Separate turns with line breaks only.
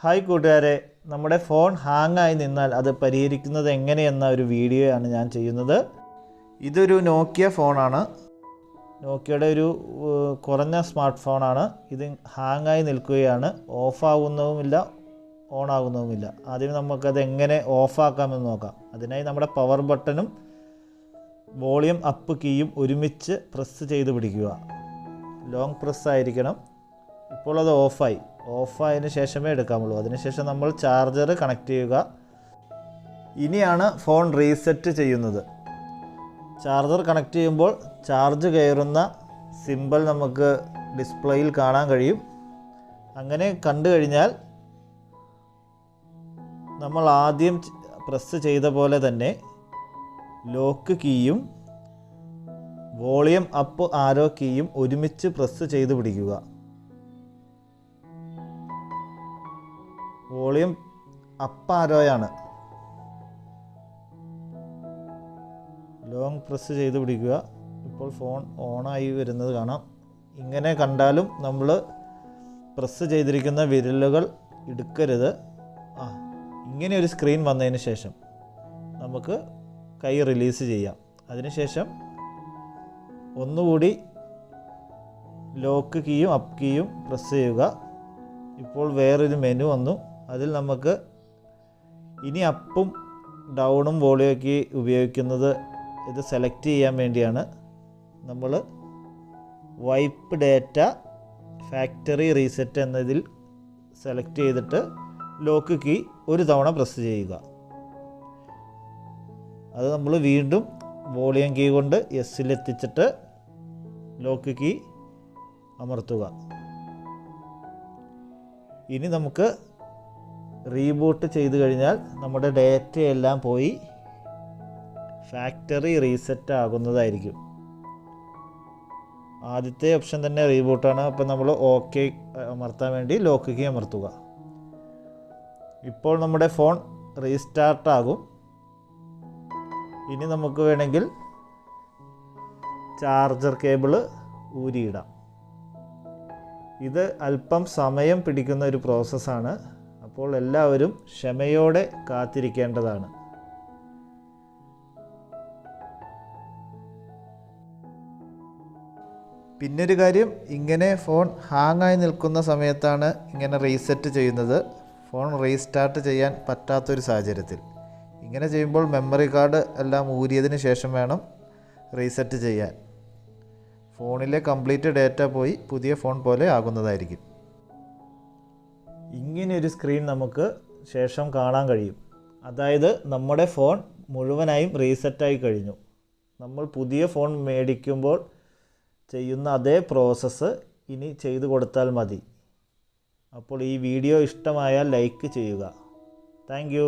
Hi കൂട്ടുകാരെ, നമ്മുടെ phone ഹാങ്ങായി നിന്നാൽ അത് പരിഹരിക്കുന്നത് എങ്ങനെയെന്ന ഒരു വീഡിയോ ആണ് ഞാൻ ചെയ്യുന്നത്. ഇതൊരു നോക്കിയ ഫോണാണ്. നോക്കിയയുടെ ഒരു കുറഞ്ഞ സ്മാർട്ട് ഫോണാണ്. ഇത് ഹാങ്ങായി നിൽക്കുകയാണ്. ഓഫാകുന്നതുമില്ല, ഓൺ ആകുന്നതുമില്ല. ആദ്യം നമുക്കത് എങ്ങനെ ഓഫാക്കാമെന്ന് നോക്കാം. അതിനായി നമ്മുടെ പവർ ബട്ടണും വോളിയം അപ്പ് കീയും ഒരുമിച്ച് പ്രസ് ചെയ്ത് പിടിക്കുക. ലോങ് പ്രസ് ആയിരിക്കണം. ഇപ്പോൾ അത് ഓഫായതിന് ശേഷമേ എടുക്കാമുള്ളൂ. അതിനുശേഷം നമ്മൾ ചാർജർ കണക്ട് ചെയ്യുക. ഇനിയാണ് ഫോൺ റീസെറ്റ് ചെയ്യുന്നത്. ചാർജർ കണക്ട് ചെയ്യുമ്പോൾ ചാർജ് കയറുന്ന സിമ്പൽ നമുക്ക് ഡിസ്പ്ലേയിൽ കാണാൻ കഴിയും. അങ്ങനെ കണ്ടു കഴിഞ്ഞാൽ നമ്മൾ ആദ്യം പ്രസ് ചെയ്ത പോലെ തന്നെ ലോക്ക് കീയും വോളിയം അപ്പ് ആരോ കീയും ഒരുമിച്ച് പ്രസ് ചെയ്ത് പിടിക്കുക. വോളിയം അപ്പ് ആരോയാണ്. ലോങ് പ്രസ് ചെയ്ത് പിടിക്കുക. ഇപ്പോൾ ഫോൺ ഓണായി വരുന്നത് കാണാം. ഇങ്ങനെ കണ്ടാലും നമ്മൾ പ്രസ് ചെയ്തിരിക്കുന്ന വിരലുകൾ എടുക്കരുത്. ഇങ്ങനെ ഒരു സ്ക്രീൻ വന്നതിന് ശേഷം നമുക്ക് കൈ റിലീസ് ചെയ്യാം. അതിനുശേഷം ഒന്നുകൂടി ലോക്ക് കീയും അപ്പ് കീയും പ്രസ് ചെയ്യുക. ഇപ്പോൾ വേറൊരു മെനു വന്നു. അതിൽ നമുക്ക് ഇനി അപ്പും ഡൗണും വോളിയം കീ ഉപയോഗിക്കുന്നത് ഇത് സെലക്ട് ചെയ്യാൻ വേണ്ടിയാണ്. നമ്മൾ വൈപ്പ് ഡാറ്റ ഫാക്ടറി റീസെറ്റ് എന്നതിൽ സെലക്ട് ചെയ്തിട്ട് ലോക്ക് കീ ഒരു തവണ പ്രസ് ചെയ്യുക. അത് നമ്മൾ വീണ്ടും വോളിയം കീ കൊണ്ട് എത്തിച്ചിട്ട് ലോക്ക് കീ അമർത്തുക. ഇനി നമുക്ക് റീബൂട്ട് ചെയ്ത് കഴിഞ്ഞാൽ നമ്മുടെ ഡാറ്റയെല്ലാം പോയി ഫാക്ടറി റീസെറ്റ് ആകുന്നതായിരിക്കും. ആദ്യത്തെ ഓപ്ഷൻ തന്നെ റീബൂട്ടാണ്. അപ്പോൾ നമ്മൾ ഓക്കെ അമർത്താൻ വേണ്ടി ലോക്ക് കീ അമർത്തുക. ഇപ്പോൾ നമ്മുടെ ഫോൺ റീസ്റ്റാർട്ട് ആകും. ഇനി നമുക്ക് വേണമെങ്കിൽ ചാർജർ കേബിള് ഊരിയിടാം. ഇത് അല്പം സമയം പിടിക്കുന്ന ഒരു പ്രോസസ്സാണ്. അപ്പോൾ എല്ലാവരും ക്ഷമയോടെ കാത്തിരിക്കേണ്ടതാണ്. പിന്നൊരു കാര്യം, ഇങ്ങനെ ഫോൺ ഹാങ്ങായി നിൽക്കുന്ന സമയത്താണ് ഇങ്ങനെ റീസെറ്റ് ചെയ്യുന്നത്. ഫോൺ റീസ്റ്റാർട്ട് ചെയ്യാൻ പറ്റാത്തൊരു സാഹചര്യത്തിൽ ഇങ്ങനെ ചെയ്യുമ്പോൾ മെമ്മറി കാർഡ് എല്ലാം ഊരിയതിന് ശേഷം വേണം റീസെറ്റ് ചെയ്യാൻ. ഫോണിലെ കംപ്ലീറ്റ് ഡാറ്റ പോയി പുതിയ ഫോൺ പോലെ ആകുന്നതായിരിക്കും. ഇങ്ങനെയൊരു സ്ക്രീൻ നമുക്ക് ശേഷം കാണാൻ കഴിയും. അതായത് നമ്മുടെ ഫോൺ മുഴുവനായും റീസെറ്റായി കഴിഞ്ഞു. നമ്മൾ പുതിയ ഫോൺ മേടിക്കുമ്പോൾ ചെയ്യുന്ന അതേ പ്രോസസ്സ് ഇനി ചെയ്തു കൊടുത്താൽ മതി. അപ്പോൾ ഈ വീഡിയോ ഇഷ്ടമായാൽ ലൈക്ക് ചെയ്യുക. Thank you.